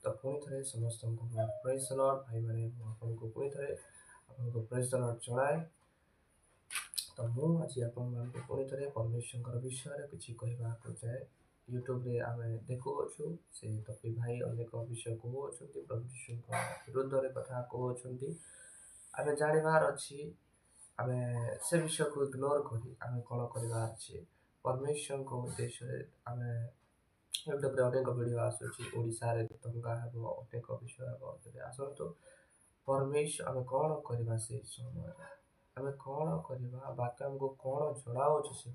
तो पुणी थे समस्त को प्रेज द लॉर्ड भाई मैंने आपको पुणी थे आपको प्रेज द लॉर्ड जनाए। तो मुझे आपको पुणी थे परमेश्वर विषय किसी कहवाक जाए। यूट्यूब रे आम देखुचु से तपी भाई अनेक विषय कहते प्रभु यीशु विरुद्ध रे कथा कहते आम जानवर अच्छी आम से विषय को इग्नोर करी आम कौन करार अच्छे परमेश्वर को उद्देश्य आम यूट्यूब अनेक वीडियो आसूा दंगा हे अनेक विषय हे आसतु परमेश्वर आम कौन करवा से समय आम कौन करवा बाकी आमको कौन जनाओ से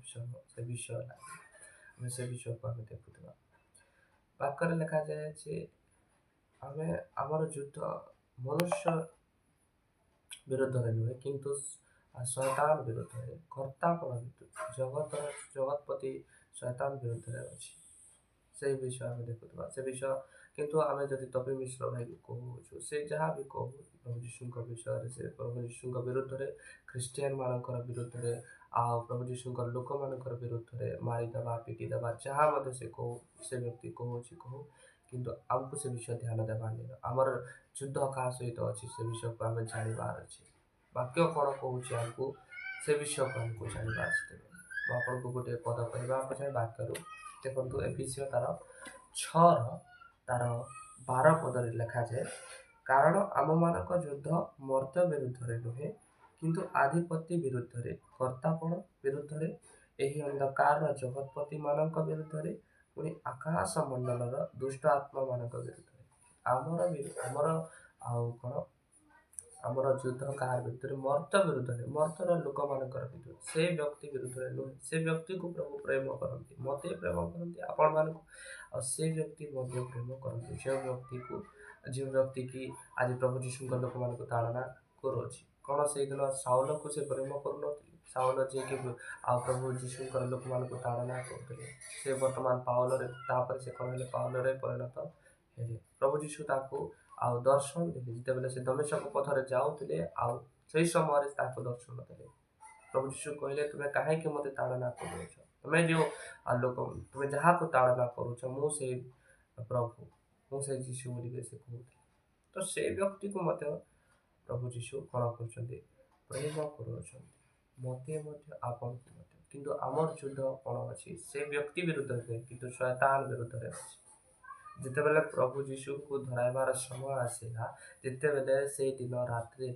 विषय आम से विषय को आम देखुवा वाक्य लिखा जाए आम आमर युद्ध मनुष्य विरुद्ध नुहे किंतु शैतान विरुद्ध कर्तापण जगत जगतपति शैतान विरुद्ध अच्छी से विषय आम देखुवा से विषय किंतु आम जब तपी मिश्र भाई को कहूँ से जहाँ भी कहूँ प्रभु यीशु विषय से प्रभु यीशु विरुद्ध में ख्रीस्टियान मान विरुद्ध आउ प्रभु यीशु लोक मान विरुद्ध में मारिदेवा पिटिदेवा जहाँ से कहूँ से व्यक्ति कहूँ किंतु आमको से विषय ध्यान देवानी आमर युद्ध क्या सहित अच्छी से विषय को आम जानवर अच्छे वाक्य कौन कहूँ आमको से विषय को आमको जानवर मुझे गोटे पद कहवाक चाहे वाक्य देखो एफिसियो तार 6 तार 12 पद लिखा जाए कारण आम मानक युद्ध मर्त्य विरुद्ध नुहे किंतु आधिपत्य विरुद्ध कर्तापण विरुद्ध यही अंधकार जगतपति मान विरुद्ध पुणी आकाश मंडल दुष्ट आत्मा मान विरुद्ध आमर आउ कौन आमर युद्ध कह विरुद्ध मर्त्य विरुद्ध मर्त्यर लोक मान विरुद्ध से व्यक्ति विरुद्ध नुहे से व्यक्ति को प्रभु प्रेम करती मत प्रेम करती आपण मान से व्यक्ति प्रेम करती जो व्यक्ति की आज प्रभु यीशु लोक मान ताड़ना करुच्ची कौन से दिन साउल को से प्रेम कर साउल जी कि प्रभु यीशु लोक मान ताड़ना करते से बर्तमान पाउल से कौन पाउल परिणत है प्रभु यीशु आउ दर्शन देते जिते से दमेशक पथर जाऊे आउ से समय दर्शन देते प्रभु यीशु कहले तुम्हें कहीं मत ताड़ना कर तुम्हें जो लोक तुम्हें जहाँ को ताड़ना करुच मुझे प्रभु मुझे यीशु बोलिक से कहते तो से व्यक्ति को मत प्रभु यीशु कौन कर प्रेम कर आपण किंतु आमर युद्ध कौन अच्छी से व्यक्ति विरुद्ध नुहे किंतु शैतान विरुद्ध अच्छी जिते बेले प्रभु यीशु को धराइबार समय आसला जिते बेले से दिन रात्रि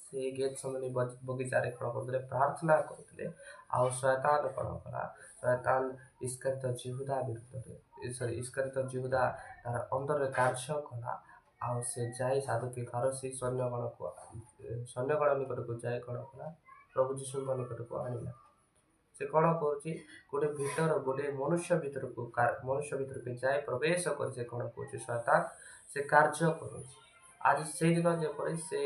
से गेट समय बगीचारे कौन करते प्रार्थना करते आउ शैतान कौन कला शैतान इस्करित जिहुदा विरुद्ध सॉरी इस्करित जिहुदा तार अंदर कार्य कला आउ से जाई साधु के घर से सैन्यगण निकट को जाए कौन कला प्रभु यीशु निकट को आणला से कौन कर भीतर गोटे मनुष्य भीतर को जाए प्रवेश कर से कौन कर शैतान से कार्य कर आज से दिन जपर से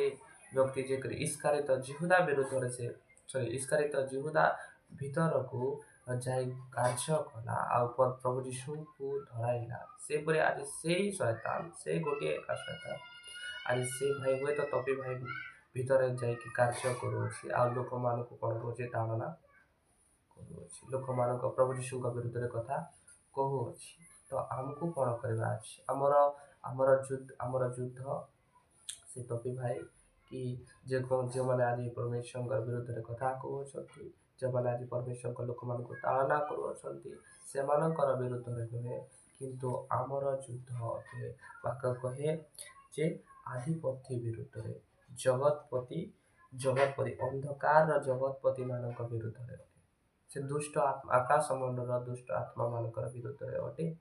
व्यक्ति जे इस्कारित जिहुदा विरुद्ध से सॉरी इस्कारित जिहुदा भीतर को जाए कार्य कला आ प्रभु यीशु को धराइला से परे आज से शैतान से गोटे एका शैतान आज से भाई हुए तो तपी भाई भीतर जाए कार्य कर लोक मान कौन कर ताड़ना लोक मान प्रभु यीशु विरुद्ध कथा कहूँ तो आमको कौन करवा आमर आमर युद्ध से तपी भाई कि जो मैंने आज परमेश्वर विरुद्ध कथा कहते जो मैंने आज परमेश्वर लोक मान ताड़ना कर विरुद्ध नुहे किंतु आमर युद्ध वाक्य कहे जे आधिपत्य विरुद्ध जगतपति जगतपति अंधकार जगतपति मान विरुद्ध से दुष्ट आत्मा आकाश मंडल दुष्ट आत्मा मान विरुद्ध अटे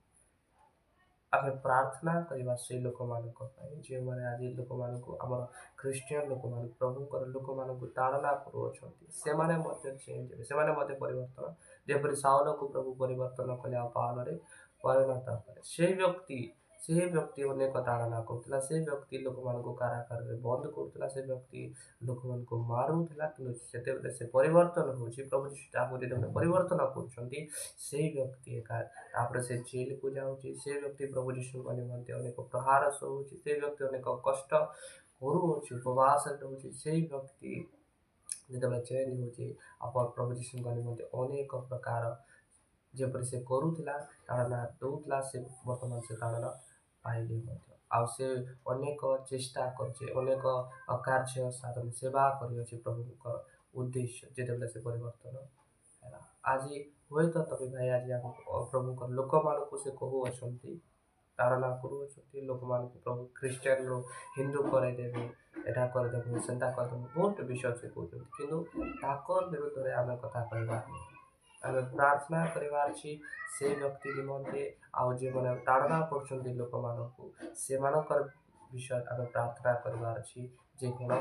आम प्रार्थना करवा से लोक मान जो मैंने आज लोक मान आम ख्रीस्टियन लोक मान प्रभु लोक मान ताड़ना कर चेंज हे परिवर्तन जपरी साउल को प्रभु परिवर्तन कले पाल परिणत से व्यक्ति अनेक ताड़ना करुला से व्यक्ति लोक मान कारागार बंद करुला से व्यक्ति लोक मान मारूला कि से परिवर्तन हो प्रभु यीशु परिवर्तन कर व्यक्ति एका से जेल को जाऊँगी से व्यक्ति प्रभु यीशु निमंते अनेक प्रहार सहूँ से व्यक्ति अनेक कष्ट करुच्ची उपवास रोचे से व्यक्ति जो चेंज हो प्रभु यीशु निमंते अनेक प्रकार जपरी से करूला ताड़ना दौला से बर्तमान से ताड़ना पाइले ଆଉ ସେ ଅନେକ ଚେଷ୍ଟା କରିଛେ, ଅନେକ କାର୍ଯ୍ୟ ସାଧନ ସେବା କରିଅଛି ପ୍ରଭୁଙ୍କ ଉଦ୍ଦେଶ୍ୟ ଯେତେବେଳେ ସେ ପରିବର୍ତ୍ତନ ହେଲା। ଆଜି ହୁଏତ ତମେ ଭାଇ ଆଜି ଆମ ପ୍ରଭୁଙ୍କ ଲୋକମାନଙ୍କୁ ସେ କହୁଅଛନ୍ତି, ତାଡ଼ନା କରୁଅଛନ୍ତି ଲୋକମାନଙ୍କୁ, ପ୍ରଭୁ ଖ୍ରୀଷ୍ଟିଆନରୁ ହିନ୍ଦୁ କରାଇଦେବେ, ଏଟା କରିଦେବୁ, ସେନ୍ତା କରିଦେବୁ, ବହୁତ ବିଷୟ ସେ କହୁଛନ୍ତି। କିନ୍ତୁ ତାଙ୍କର ବିରୁଦ୍ଧରେ ଆମେ କଥା କହିବା, ଆମେ ପ୍ରାର୍ଥନା କରିବାର ଅଛି ସେ ବ୍ୟକ୍ତି ନିମନ୍ତେ, ଆଉ ଯେଉଁମାନେ ତାଡ଼ନା କରୁଛନ୍ତି ଲୋକମାନଙ୍କୁ ସେମାନଙ୍କର ବିଷୟରେ ଆମେ ପ୍ରାର୍ଥନା କରିବାର ଅଛି। ଯେ କ'ଣ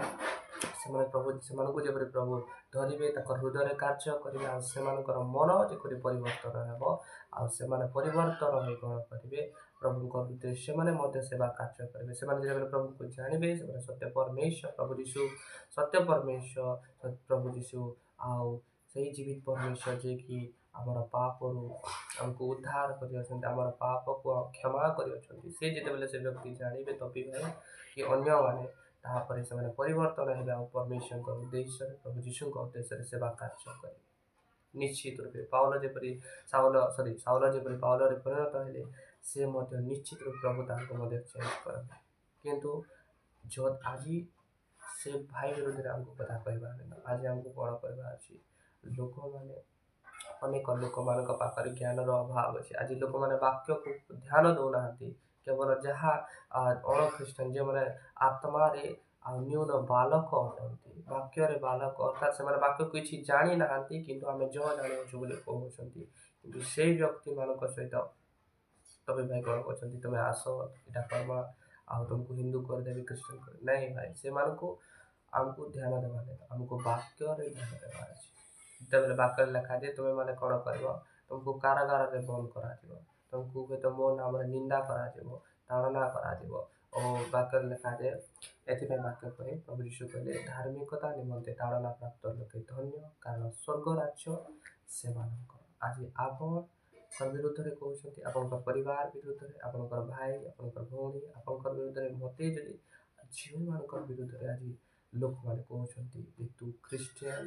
ସେମାନେ ପ୍ରଭୁ ସେମାନଙ୍କୁ ଯେପରି ପ୍ରଭୁ ଧରିବେ, ତାଙ୍କ ହୃଦୟରେ କାର୍ଯ୍ୟ କରିବେ, ଆଉ ସେମାନଙ୍କର ମନ ଯେପରି ପରିବର୍ତ୍ତନ ହେବ, ଆଉ ସେମାନେ ପରିବର୍ତ୍ତନ ହୋଇ କ'ଣ କରିବେ, ପ୍ରଭୁଙ୍କ ହୃଦୟରେ ସେମାନେ ମଧ୍ୟ ସେବା କାର୍ଯ୍ୟ କରିବେ। ସେମାନେ ଯେତେବେଳେ ପ୍ରଭୁଙ୍କୁ ଜାଣିବେ, ସେମାନେ ସତ୍ୟ ପରମେଶ୍ୱର ପ୍ରଭୁ ଯୀଶୁ, ସତ୍ୟ ପରମେଶ୍ୱର ପ୍ରଭୁ ଯୀଶୁ, ଆଉ ସେଇ ଜୀବିତ ପରମେଶ୍ୱର ଯିଏକି ଆମର ପାପରୁ ଆମକୁ ଉଦ୍ଧାର କରିଅଛନ୍ତି, ଆମର ପାପକୁ କ୍ଷମା କରିଅଛନ୍ତି, ସେ ଯେତେବେଳେ ସେ ବ୍ୟକ୍ତି ଜାଣିବେ ତବି ଭାଇ କି ଅନ୍ୟମାନେ, ତାପରେ ସେମାନେ ପରିବର୍ତ୍ତନ ହେବେ ଆଉ ପରମେଶ୍ୱରଙ୍କ ଉଦ୍ଦେଶ୍ୟରେ, ପ୍ରଭୁ ଯୀଶୁଙ୍କ ଉଦ୍ଦେଶ୍ୟରେ ସେବା କାର୍ଯ୍ୟ କରିବେ ନିଶ୍ଚିତ ରୂପେ। ସାଉଲ ଯେପରି ପାଉଲରେ ପରିଣତ ହେଲେ, ସେ ମଧ୍ୟ ନିଶ୍ଚିତ ରୂପେ ପ୍ରଭୁ ତାଙ୍କୁ ମଧ୍ୟ ଚେଞ୍ଜ କରନ୍ତି। କିନ୍ତୁ ଆଜି ସେ ଭାଇ ବିରୁଦ୍ଧରେ ଆମକୁ କଥା କହିବାର ନାହିଁ। ଆଜି ଆମକୁ କ'ଣ କହିବାର ଅଛି, ଲୋକମାନେ ଅନେକ ଲୋକମାନଙ୍କ ପାଖରେ ଜ୍ଞାନର ଅଭାବ ଅଛି। ଆଜି ଲୋକମାନେ ବାକ୍ୟକୁ ଧ୍ୟାନ ଦେଉନାହାନ୍ତି, କେବଳ ଯାହା ଅଣଖ୍ରୀଷ୍ଟିଆନ ଯେଉଁମାନେ ଆତ୍ମାରେ ଆଉ ନ୍ୟୁନ ବାଲକ ଅଟନ୍ତି, ବାକ୍ୟରେ ବାଲକ ଅର୍ଥାତ୍ ସେମାନେ ବାକ୍ୟ କିଛି ଜାଣିନାହାନ୍ତି, କିନ୍ତୁ ଆମେ ଯାହା ଜାଣିଅଛୁ ବୋଲି କହୁଛନ୍ତି। କିନ୍ତୁ ସେଇ ବ୍ୟକ୍ତିମାନଙ୍କ ସହିତ ତମେ ଭାଇ କ'ଣ କରୁଛନ୍ତି, ତମେ ଆସ ଏଇଟା କର୍ମ, ଆଉ ତୁମକୁ ହିନ୍ଦୁ କରିଦେବି, ଖ୍ରୀଷ୍ଟିଆନ କରିଦେବି, ନାଇଁ ଭାଇ, ସେମାନଙ୍କୁ ଆମକୁ ଧ୍ୟାନ ଦେବା ନାହିଁ, ଆମକୁ ବାକ୍ୟରେ ଧ୍ୟାନ ଦେବାର ଅଛି। ଯେତେବେଳେ ବାକ୍ୟରେ ଲେଖାଯାଏ ତୁମେମାନେ କ'ଣ କରିବ, ତୁମକୁ କାରାଗାରରେ ବନ୍ଦ କରାଯିବ, ତୁମକୁ ହୁଏତ ମୋ ନାମରେ ନିନ୍ଦା କରାଯିବ, ତାଡ଼ନା କରାଯିବ। ଓ ବାକ୍ୟରେ ଲେଖାଯାଏ, ଏଥିପାଇଁ ବାକ୍ୟ କହେ, ପ୍ରଭୁ ଯୀଶୁ କହିଲେ, ଧାର୍ମିକତା ନିମନ୍ତେ ତାଡ଼ନା ପ୍ରାପ୍ତ ଲୋକେ ଧନ୍ୟ, କାରଣ ସ୍ୱର୍ଗ ରାଜ୍ୟ ସେମାନଙ୍କର। ଆଜି ଆପଣଙ୍କ ବିରୁଦ୍ଧରେ କହୁଛନ୍ତି, ଆପଣଙ୍କ ପରିବାର ବିରୁଦ୍ଧରେ, ଆପଣଙ୍କର ଭାଇ, ଆପଣଙ୍କର ଭଉଣୀ, ଆପଣଙ୍କର ବିରୁଦ୍ଧରେ, ମୋତେ ଯଦି ଝିଅମାନଙ୍କର ବିରୁଦ୍ଧରେ ଆଜି ଲୋକମାନେ କହୁଛନ୍ତି ଯେ ତୁ ଖ୍ରୀଷ୍ଟିଆନ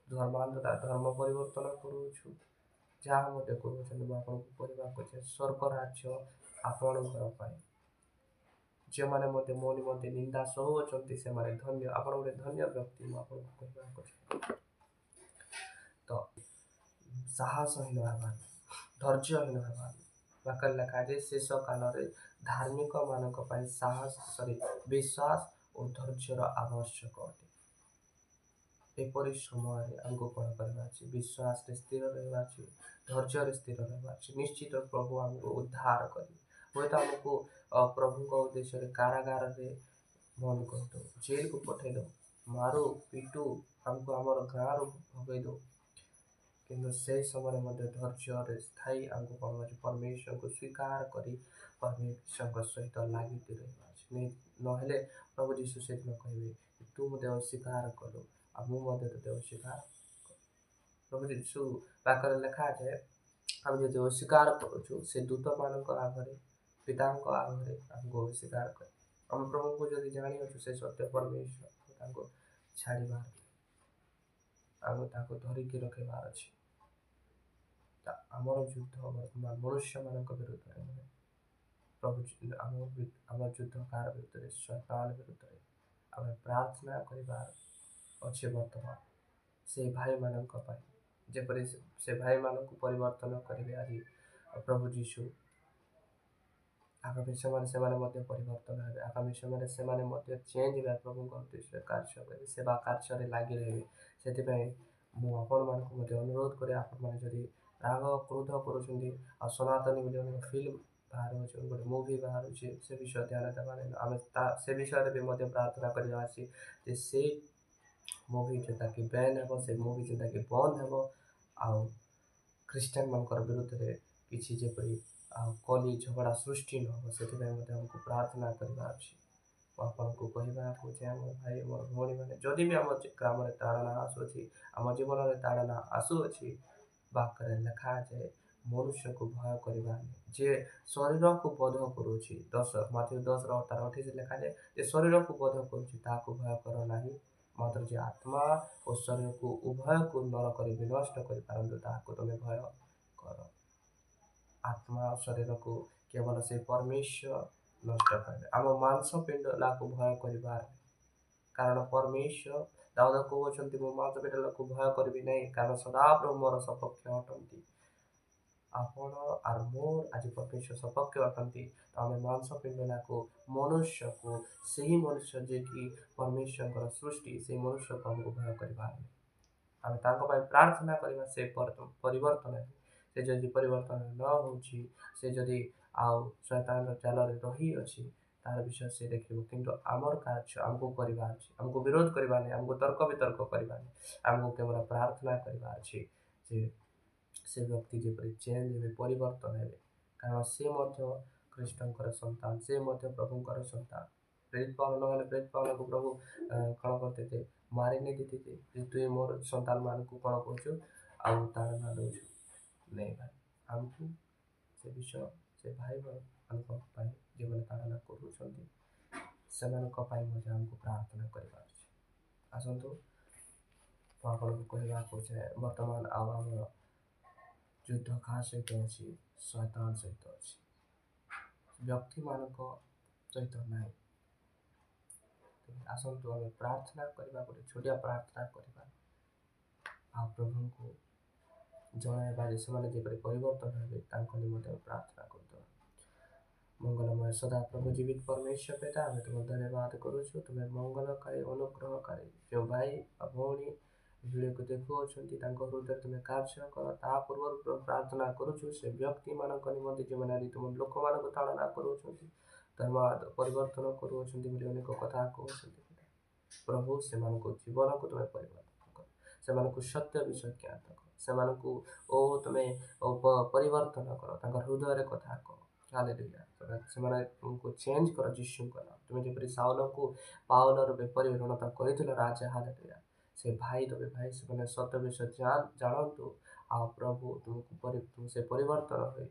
ଧର୍ମ ପରିବର୍ତ୍ତନ କରୁଅଛୁ, ଯାହା ମଧ୍ୟ କରୁଅଛନ୍ତି, ମୁଁ ଆପଣଙ୍କୁ କହିବାକୁ ଚାହେଁ ସ୍ୱର୍ଗ ରାଜ୍ୟ ଆପଣଙ୍କର ପାଇଁ। ଯେଉଁମାନେ ମଧ୍ୟ ମୋ ନିମନ୍ତେ ନିନ୍ଦା ସହୁଅଛନ୍ତି ସେମାନେ ଧନ୍ୟ, ଆପଣ ଗୋଟେ ଧନ୍ୟ ବ୍ୟକ୍ତି, ମୁଁ ଆପଣଙ୍କୁ କହିବାକୁ ଚାହେଁ। ତ ସାହସହୀନ ହେବାନି, ଧୈର୍ଯ୍ୟହୀନ ହେବାନି। ବାକ୍ୟରେ ଲେଖାଯାଏ ଶେଷ କାଳରେ ଧାର୍ମିକମାନଙ୍କ ପାଇଁ ବିଶ୍ୱାସ ଓ ଧୈର୍ଯ୍ୟର ଆବଶ୍ୟକ ଅଟେ। ଏପରି ସମୟରେ ଆମକୁ କ'ଣ କରିବା ଅଛି, ବିଶ୍ୱାସରେ ସ୍ଥିର ରହିବା ଅଛି, ଧୈର୍ଯ୍ୟରେ ସ୍ଥିର ରହିବା ଅଛି। ନିଶ୍ଚିତ ପ୍ରଭୁ ଆମକୁ ଉଦ୍ଧାର କରିବେ। ହୁଏତ ଆମକୁ ପ୍ରଭୁଙ୍କ ଉଦ୍ଦେଶ୍ୟରେ କାରାଗାରରେ ବନ୍ଦ କରିଦେଉ, ଜେଲକୁ ପଠାଇ ଦେଉ, ମାରୁ ପିଟୁ, ଆମକୁ ଆମର ଗାଁରୁ ଭଗେଇ ଦେଉ, କିନ୍ତୁ ସେହି ସମୟରେ ମଧ୍ୟ ଧୈର୍ଯ୍ୟରେ ସ୍ଥାୟୀ ଆମକୁ କ'ଣ ଅଛି, ପରମେଶ୍ୱରଙ୍କୁ ସ୍ୱୀକାର କରି ପରମେଶ୍ୱରଙ୍କ ସହିତ ଲାଗିକି ରହିବା ଅଛି। ନହେଲେ ପ୍ରଭୁ ଯୀଶୁ ସେଦିନ କହିବେ, ତୁ ମୋତେ ଅସ୍ୱୀକାର କଲୁ, ଆଉ ମୁଁ ମଧ୍ୟ ତୋତେ ଅସ୍ୱୀକାର କଲି। ପ୍ରଭୁ ଯୀଶୁ ବାକ୍ୟରେ ଲେଖାଯାଏ, ଆମେ ଯଦି ଅସ୍ୱୀକାର କରୁଛୁ, ସେ ଦୂତମାନଙ୍କ ଆଗରେ, ପିତାଙ୍କ ଆଗରେ ଆମକୁ ଅସ୍ୱୀକାର କରେ। ଆମେ ପ୍ରଭୁଙ୍କୁ ଯଦି ଜାଣିଅଛୁ ସେ ସତ୍ୟ ପରମେଶ୍ୱର, ତାଙ୍କୁ ଛାଡ଼ିବାର, ଆମେ ତାଙ୍କୁ ଧରିକି ରଖିବାର ଅଛି। ଆମର ଯୁଦ୍ଧ ବର୍ତ୍ତମାନ ମନୁଷ୍ୟମାନଙ୍କ ବିରୁଦ୍ଧରେ ନୁହେଁ, ପ୍ରଭୁ ଆମ ଯୁଦ୍ଧ କାହାର ବିରୁଦ୍ଧରେ, ଶୈତାନ ବିରୁଦ୍ଧରେ। ଆମେ ପ୍ରାର୍ଥନା କରିବାର ଅଛି ବର୍ତ୍ତମାନ ସେ ଭାଇମାନଙ୍କ ପାଇଁ, ଯେପରି ସେ ଭାଇମାନଙ୍କୁ ପରିବର୍ତ୍ତନ କରିବେ ଆଜି ପ୍ରଭୁ ଯୀଶୁ। ଆଗାମୀ ସମୟରେ ସେମାନେ ମଧ୍ୟ ପରିବର୍ତ୍ତନ ହେବେ, ଆଗାମୀ ସମୟରେ ସେମାନେ ମଧ୍ୟ ଚେଞ୍ଜ ହେବେ, ପ୍ରଭୁଙ୍କ ଉଦ୍ଦେଶ୍ୟରେ କାର୍ଯ୍ୟ କରିବେ, ସେବା କାର୍ଯ୍ୟରେ ଲାଗି ରହିବେ। ସେଥିପାଇଁ ମୁଁ ଆପଣମାନଙ୍କୁ ମଧ୍ୟ ଅନୁରୋଧ କରେ, ଆପଣମାନେ ଯଦି ରାଗ କ୍ରୋଧ କରୁଛନ୍ତି, ଆଉ ସନାତନୀ ବୋଲି ଅନେକ ଫିଲ୍ମ ବାହାରୁଛି, ଗୋଟେ ମୁଭି ବାହାରୁଛି, ସେ ବିଷୟ ଧ୍ୟାନ ଦେବା ନାହିଁ। ଆମେ ସେ ବିଷୟରେ ବି ମଧ୍ୟ ପ୍ରାର୍ଥନା କରିବା ଅଛି ଯେ ସେ ମୁଭି ଯେନ୍ତାକି ବ୍ୟାନ୍ ହେବ, ସେ ମୁଭି ଯେନ୍ତାକି ବନ୍ଦ ହେବ, ଆଉ ଖ୍ରୀଷ୍ଟିଆନମାନଙ୍କର ବିରୁଦ୍ଧରେ କିଛି ଯେପରି ଆଉ କଲି ଝଗଡ଼ା ସୃଷ୍ଟି ନ ହେବ, ସେଥିପାଇଁ ମଧ୍ୟ ଆମକୁ ପ୍ରାର୍ଥନା କରିବା ଅଛି। ମୁଁ ଆପଣଙ୍କୁ କହିବାକୁ ଚାହେଁ, ମୋ ଭାଇ, ମୋର ଭଉଣୀମାନେ, ଯଦି ବି ଆମ ଗ୍ରାମରେ ତାଡ଼ନା ଆସୁଅଛି, ଆମ ଜୀବନରେ ତାଡ଼ନା ଆସୁଅଛି, ବାକ୍ୟରେ ଲେଖାଯାଏ ମନୁଷ୍ୟକୁ ଭୟ କରିବା ନାହିଁ। ଯିଏ ଶରୀରକୁ ବୋଧ କରୁଛି, ମାଥିଉ 10:28 ଲେଖାଯାଏ, ଯେ ଶରୀରକୁ ବୋଧ କରୁଛି ତାହାକୁ ଭୟ କର ନାହିଁ, ମାତ୍ର ଯେ ଆତ୍ମା ଓ ଶରୀରକୁ ଉଭୟକୁ ନରକରେ ବିନଷ୍ଟ କରିପାରନ୍ତୁ ତାହାକୁ ତୁମେ ଭୟ କର। ଆତ୍ମା ଓ ଶରୀରକୁ କେବଳ ସେ ପରମେଶ୍ୱର ନଷ୍ଟ କରିବେ। ଆମ ମାଂସପିଣ୍ଡକୁ ଭୟ କରିବାର କାରଣ ପରମେଶ୍ୱର ଦାଉଦ କହୁଛନ୍ତି ମୁଁ ମାଂସପିଣ୍ଡକୁ ଭୟ କରିବି ନାହିଁ କାରଣ ସଦାପ୍ରଭୁ ମୋର ସପକ୍ଷ ଅଟନ୍ତି। ଆପଣ আর ମୋର ଆଜି ପରମେଶ୍ୱର ସପକ୍ଷ ଅଟନ୍ତି। ତ ଆମେ ମାଂସପିଣ୍ଡକୁ ମନୁଷ୍ୟକୁ ସେହି ମନୁଷ୍ୟ ଯିଏକି ପରମେଶ୍ୱରଙ୍କର ସୃଷ୍ଟି ସେହି ମନୁଷ୍ୟକୁ ଆମକୁ ଭୟ କରିବା ଆମେ ତାଙ୍କ ପାଇଁ ପ୍ରାର୍ଥନା କରିବା ସେ ପରିବର୍ତ୍ତନ ହେବେ। ସେ ଯଦି ପରିବର୍ତ୍ତନ ନ ହେଉଛି ସେ ଯଦି ଆଉ ଶୈତାନର ଜାଲରେ ରହିଅଛି ତାର ବିଷୟ ସେ ଦେଖିବ। କିନ୍ତୁ ଆମର କାର୍ଯ୍ୟ ଆମକୁ କରିବାର ଅଛି, ଆମକୁ ବିରୋଧ କରିବା ନାହିଁ, ଆମକୁ ତର୍କ ବିତର୍କ କରିବା ନାହିଁ, ଆମକୁ କେବଳ ପ୍ରାର୍ଥନା କରିବା ଅଛି ଯେ ସେ ବ୍ୟକ୍ତି ଯେପରି ଚେଞ୍ଜ ହେବେ, ପରିବର୍ତ୍ତନ ହେବେ। କାରଣ ସେ ମଧ୍ୟ ଖ୍ରୀଷ୍ଟଙ୍କର ସନ୍ତାନ, ସେ ମଧ୍ୟ ପ୍ରଭୁଙ୍କର ସନ୍ତାନ। ପ୍ରେରିତ ପାଉଲ ନହେଲେ ପ୍ରେରିତ ପାଉଲକୁ ପ୍ରଭୁ କ'ଣ କରିଥିଲେ ମାରି ନେଇ ଦେଇଥିଲେ ଯେ ତୁଇ ମୋର ସନ୍ତାନ ମାନଙ୍କୁ କ'ଣ କହୁଛୁ ଆଉ ତାଡ଼ନା ଦେଉଛୁ। ନାଇଁ ଭାଇ, ଆମକୁ ସେ ବିଷୟ ସେ ଭାଇ ମାନଙ୍କ ପାଇଁ ଯେଉଁମାନେ ତାଡ଼ନା କରୁଛନ୍ତି ସେମାନଙ୍କ ପାଇଁ ମଧ୍ୟ ଆମକୁ ପ୍ରାର୍ଥନା କରିବାର ଅଛି। ଆସନ୍ତୁ ମୁଁ ଆପଣଙ୍କୁ କହିବାକୁ ଚାହେଁ ବର୍ତ୍ତମାନ ଆଉ ଆମର ଯୁଦ୍ଧ କାହା ସହିତ ଅଛି? ଶୈତାନ ସହିତ ଅଛି, ବ୍ୟକ୍ତିମାନଙ୍କ ସହିତ ନାହିଁ। ଆସନ୍ତୁ ଆମେ ପ୍ରାର୍ଥନା କରିବା, ଗୋଟେ ଛୋଟିଆ ପ୍ରାର୍ଥନା କରିବା ଆଉ ପ୍ରଭୁଙ୍କୁ ଜଣାଇବା ଯେ ସେମାନେ ଯେପରି ପରିବର୍ତ୍ତନ ହେବେ ତାଙ୍କ ନିମନ୍ତେ ପ୍ରାର୍ଥନା କରିଦେବା। ମଙ୍ଗଳମୟ ସଦା ପ୍ରଭୁ ଜୀବିତ ପରମେଶ୍ୱର ପିତା ଆମେ ତୁମକୁ ଧନ୍ୟବାଦ କରୁଛୁ। ତୁମେ ମଙ୍ଗଳକାରୀ ଅନୁଗ୍ରହକାରୀ ଯେଉଁ ଭାଇ ବା ଭଉଣୀ ଭିଡ଼ିଓକୁ ଦେଖୁଅଛନ୍ତି ତାଙ୍କ ହୃଦୟରେ ତୁମେ କାର୍ଯ୍ୟ କର। ତା ପୂର୍ବରୁ ପ୍ରାର୍ଥନା କରୁଛୁ ସେ ବ୍ୟକ୍ତିମାନଙ୍କ ନିମନ୍ତେ ଯେଉଁମାନେ ଆଜି ତୁମ ଲୋକମାନଙ୍କୁ ତାଡ଼ନା କରୁଛନ୍ତି, ଧର୍ମ ପରିବର୍ତ୍ତନ କରୁଅଛନ୍ତି ବୋଲି ଅନେକ କଥା କହୁଛନ୍ତି। ପ୍ରଭୁ ସେମାନଙ୍କୁ ଜୀବନକୁ ତୁମେ ପରିବର୍ତ୍ତନ କର, ସେମାନଙ୍କୁ ସତ୍ୟ ବିଷୟ ଜ୍ଞାତ କର, ସେମାନଙ୍କୁ ତୁମେ ପରିବର୍ତ୍ତନ କର, ତାଙ୍କ ହୃଦୟରେ କଥା କହ। ହାଲେଲୁୟା। ସେମାନଙ୍କୁ ଚେଞ୍ଜ କର ଯୀଶୁଙ୍କ ନାମ। ତୁମେ ଯେପରି ସାଉଲକୁ ପାଉଲ ରୂପେ ପରିଣତ କରିଥିଲ ରାଜା। ହାଲେଲୁୟା। ସେ ଭାଇ ରୂପେ ଭାଇ ସେମାନେ ସତ୍ୟ ବିଷୟ ଜାଣନ୍ତୁ ଆଉ ପ୍ରଭୁ ତୁମକୁ ସେ ପରିବର୍ତ୍ତନ ହୋଇ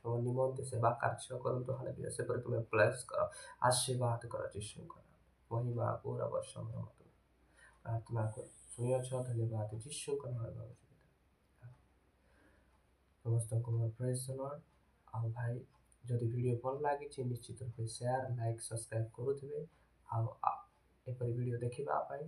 ତୁମ ନିମନ୍ତେ ସେବା କାର୍ଯ୍ୟ କରନ୍ତୁ। ହାଲେଲୁୟା। ସେପରି ତୁମେ ବ୍ଲେସ୍ କର, ଆଶୀର୍ବାଦ କର ଯୀଶୁଙ୍କ ନାମ। ମହିମା ଗୌରବ ସମ୍ଭ୍ରମ ତୁମେ ପ୍ରାର୍ଥନା କର ଶୁଣିଅଛ। ଧନ୍ୟବାଦ ଯୀଶୁଙ୍କ ନାମରେ ସମସ୍ତଙ୍କୁ ମୋର ପ୍ରେଜ୍ ଦ ଲର୍ଡ। ଆଉ ଭାଇ ଯଦି ଭିଡ଼ିଓ ଭଲ ଲାଗିଛି ନିଶ୍ଚିତ ରୂପେ ସେୟାର, ଲାଇକ୍, ସବସ୍କ୍ରାଇବ୍ କରୁଥିବେ ଆଉ ଏପରି ଭିଡ଼ିଓ ଦେଖିବା ପାଇଁ